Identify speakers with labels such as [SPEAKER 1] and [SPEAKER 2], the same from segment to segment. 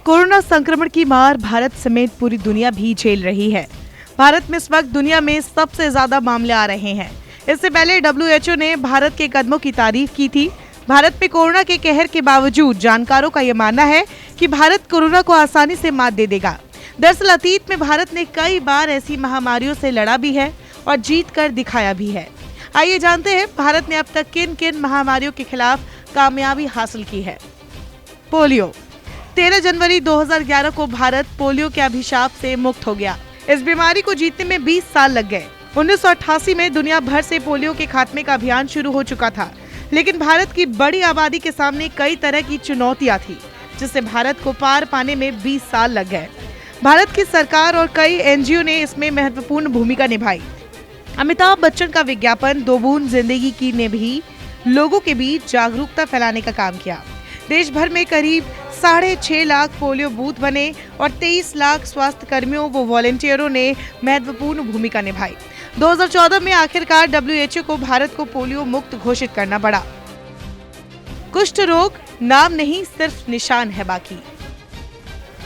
[SPEAKER 1] Corona संक्रमण की मार भारत समेत पूरी दुनिया भी झेल रही है। भारत में इस वक्त दुनिया में सबसे ज्यादा मामले आ रहे हैं। इससे पहले WHO ने भारत के कदमों की तारीफ की थी। भारत में कोरोना के कहर के बावजूद जानकारों का यह मानना है कि भारत कोरोना को आसानी से मात दे देगा। दरअसल अतीत में भारत ने कई बार ऐसी महामारियों से लड़ा भी है और जीत कर दिखाया भी है। आइए जानते हैं भारत ने अब तक किन किन महामारियों के खिलाफ कामयाबी हासिल की है। पोलियो। 13 जनवरी 2011 को भारत पोलियो के अभिशाप से मुक्त हो गया। इस बीमारी को जीतने में 20 साल लग गए। 1988 में दुनिया भर से पोलियो के खात्मे का अभियान शुरू हो चुका था, लेकिन भारत की बड़ी आबादी के सामने कई तरह की चुनौतियां थी, जिससे भारत को पार पाने में 20 साल लग गए। भारत की सरकार और कई NGO ने इसमें महत्वपूर्ण भूमिका निभाई। अमिताभ बच्चन का विज्ञापन दो बूंद जिंदगी की ने भी लोगों के बीच जागरूकता फैलाने का काम किया। देश भर में करीब 6.5 लाख पोलियो बूथ बने और 23 लाख स्वास्थ्य कर्मियों व वॉलंटियरों ने महत्वपूर्ण भूमिका निभाई। 2014 में आखिरकार WHO को भारत को पोलियो मुक्त घोषित करना पड़ा। कुष्ठ रोग नाम नहीं, सिर्फ निशान है बाकी।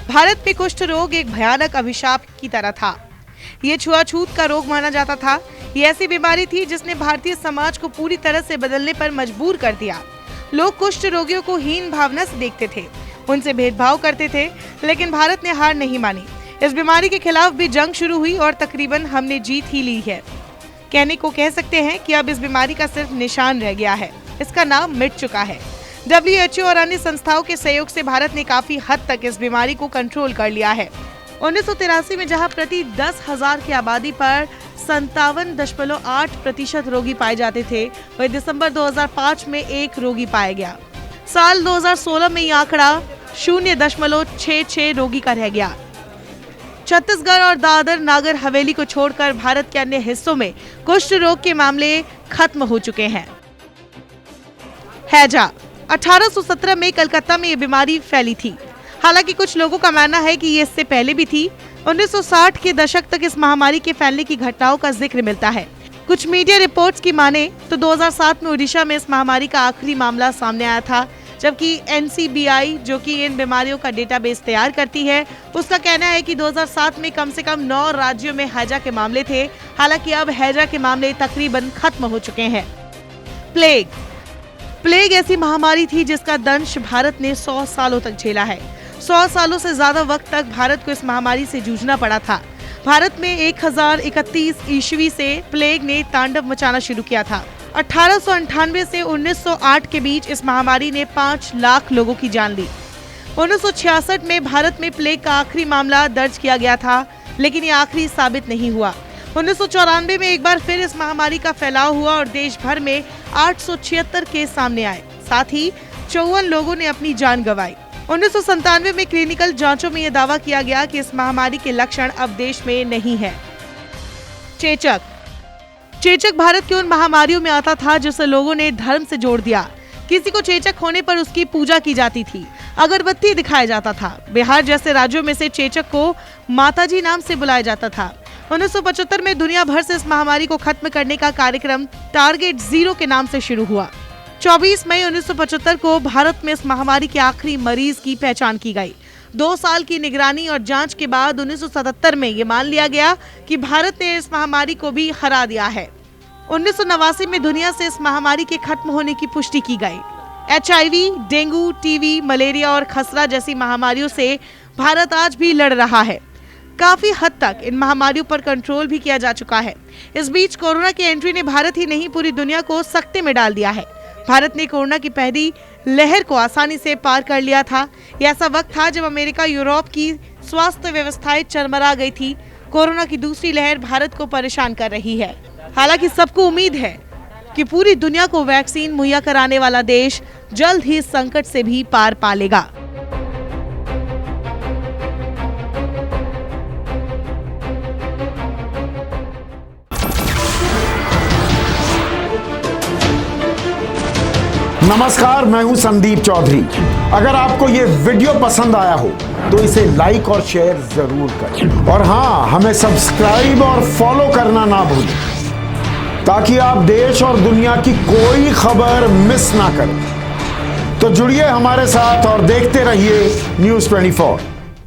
[SPEAKER 1] भारत में कुष्ठ रोग एक भयानक अभिशाप की तरह था। ये छुआछूत का रोग माना जाता था। ये ऐसी बीमारी थी जिसने भारतीय समाज को पूरी तरह से बदलने पर मजबूर कर दिया। लोग कुष्ठ रोगियों को हीन भावना से देखते थे, उनसे भेदभाव करते थे, लेकिन भारत ने हार नहीं मानी। इस बीमारी के खिलाफ भी जंग शुरू हुई और तकरीबन हमने जीत ही ली है। कहने को कह सकते हैं कि अब इस बीमारी का सिर्फ निशान रह गया है, इसका नाम मिट चुका है। WHO और अन्य संस्थाओं के सहयोग से भारत ने काफी हद तक इस बीमारी को कंट्रोल कर लिया है। 1983 में जहां प्रति 10,000 की आबादी पर 57.8% रोगी पाए जाते थे, वही दिसंबर 2005 में 1 रोगी पाया गया। साल 2016 में ये आंकड़ा 0.66 रोगी का रह गया। छत्तीसगढ़ और दादर नागर हवेली को छोड़कर भारत के अन्य हिस्सों में कुष्ठ रोग के मामले खत्म हो चुके हैं। हैजा। 1817 में कलकत्ता में ये बीमारी फैली थी। हालांकि कुछ लोगों का मानना है कि ये इससे पहले भी थी। 1960 के दशक तक इस महामारी के फैलने की घटनाओं का जिक्र मिलता है। कुछ मीडिया रिपोर्ट्स की माने तो 2007 में ओडिशा में इस महामारी का आखिरी मामला सामने आया था, जबकि NCBI जो कि इन बीमारियों का डेटाबेस तैयार करती है, उसका कहना है कि 2007 में कम से कम 9 राज्यों में हैजा के मामले थे। हालांकि अब हैजा के मामले तकरीबन खत्म हो चुके हैं। प्लेग ऐसी महामारी थी जिसका दंश भारत ने 100 सालों तक झेला है। 100 सालों से ज्यादा वक्त तक भारत को इस महामारी से जूझना पड़ा था। भारत में 1031 ईस्वी से प्लेग ने तांडव मचाना शुरू किया था। 1898 से 1908 के बीच इस महामारी ने 5 लाख लोगों की जान ली। 1966 में भारत में प्लेग का आखिरी मामला दर्ज किया गया था, लेकिन ये आखिरी साबित नहीं हुआ। 1994 में एक बार फिर इस महामारी का फैलाव हुआ और देश भर में 876 केस सामने आए। साथ ही 54 लोगों ने अपनी जान गंवाई। 1997 में क्लिनिकल जांचों में यह दावा किया गया कि इस महामारी के लक्षण अब देश में नहीं है। चेचक भारत की उन महामारियों में आता था जिसे लोगों ने धर्म से जोड़ दिया। किसी को चेचक होने पर उसकी पूजा की जाती थी, अगरबत्ती दिखाया जाता था। बिहार जैसे राज्यों में से चेचक को माताजी नाम से बुलाया जाता था। 1975 में दुनिया भर से इस महामारी को खत्म करने का कार्यक्रम टारगेट 0 के नाम से शुरू हुआ। 24 मई 1975 को भारत में इस महामारी के आखिरी मरीज की पहचान की गई। 2 साल की निगरानी और जांच के बाद 1977 में ये मान लिया गया कि भारत ने इस महामारी को भी हरा दिया है। 1989 में दुनिया से इस महामारी के खत्म होने की पुष्टि की गई। HIV, डेंगू, टीवी, मलेरिया और खसरा जैसी महामारियों से भारत आज भी लड़ रहा है। काफी हद तक इन महामारियों पर कंट्रोल भी किया जा चुका है। इस बीच कोरोना की एंट्री ने भारत ही नहीं पूरी दुनिया को सख्ते में डाल दिया है। भारत ने कोरोना की पहली लहर को आसानी से पार कर लिया था। यह ऐसा वक्त था जब अमेरिका, यूरोप की स्वास्थ्य व्यवस्थाएं चरमरा गई थी। कोरोना की दूसरी लहर भारत को परेशान कर रही है। हालांकि सबको उम्मीद है कि पूरी दुनिया को वैक्सीन मुहैया कराने वाला देश जल्द ही इस संकट से भी पार पा लेगा।
[SPEAKER 2] नमस्कार, मैं हूं संदीप चौधरी। अगर आपको ये वीडियो पसंद आया हो तो इसे लाइक और शेयर जरूर करें और हाँ, हमें सब्सक्राइब और फॉलो करना ना भूलें ताकि आप देश और दुनिया की कोई खबर मिस ना करें। तो जुड़िए हमारे साथ और देखते रहिए News 24।